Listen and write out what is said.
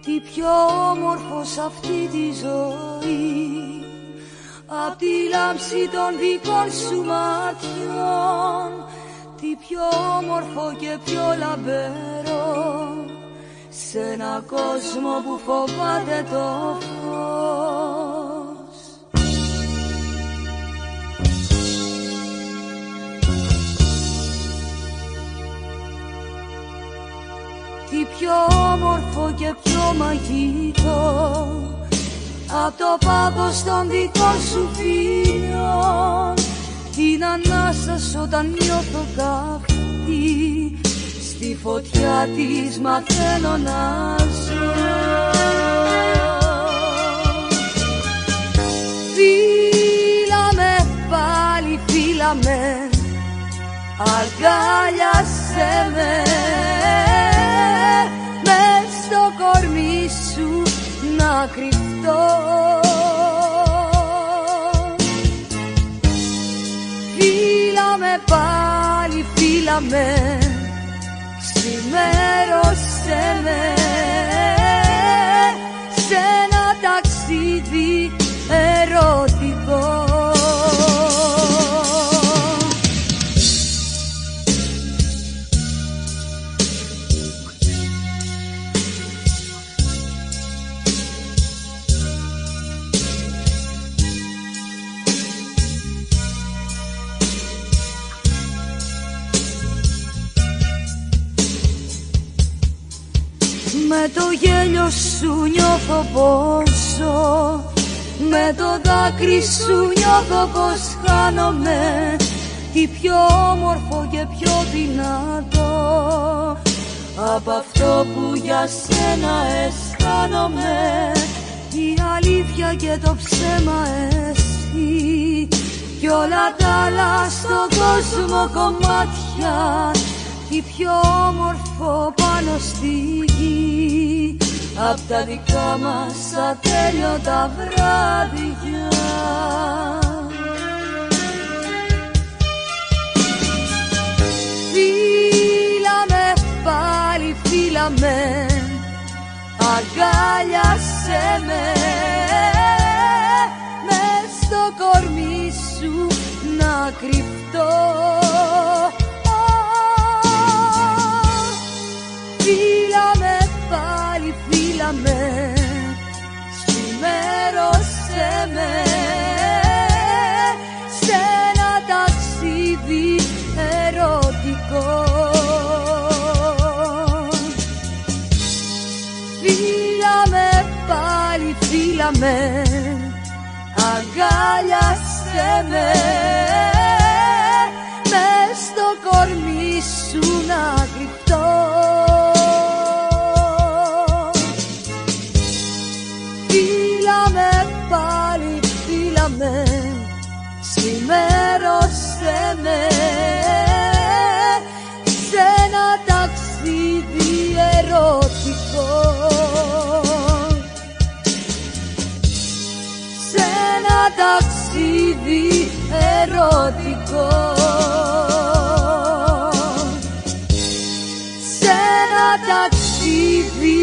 Τι πιο όμορφο σ' αυτή τη ζωή, απ' τη λάμψη των δικών σου ματιών. Τι πιο όμορφο και πιο λαμπερό, σ' ένα κόσμο που φοβάται το φως. Τι πιο όμορφο και πιο μαγικό, απ' το πάθος των δικών σου φίλων. Την ανάσα σου όταν νιώθω καυτή, στη φωτιά της μαθαίνω να ζω. Φίλα με πάλι, φίλα με, αγκάλιασέ με, μες στο κορμί σου να κρυφτώ. Φίλα με πάλι, φίλα με, ξημέρωσέ με σε ένα ταξίδι ερωτικό. Με το γέλιο σου νιώθω πόσο, με το δάκρυ σου νιώθω πως χάνομαι. Τι πιο όμορφο και πιο δυνατό, απ' αυτό που για σένα αισθάνομαι. Η αλήθεια και το ψέμα εσύ, κι όλα τα άλλα στον κόσμο κομμάτια. Τι πιο όμορφο πάνω στη γη, απ' τα δικά μας ατέλειωτα βράδια. Φίλα με πάλι, φίλα με, αγκάλιασέ με, μες στο κορμί σου να κρυφτώ. Φίλα με πάλι, φίλα με, ξημέρωσέ με σε ένα ταξίδι ερωτικό. Φίλα με πάλι, φίλα με, αγκάλιασέ με, μες στο κορμί σου να κρυφτώ. Ξημέρωσέ με σε ένα ταξίδι ερωτικό, σε ένα ταξίδι ερωτικό, σε ένα ταξίδι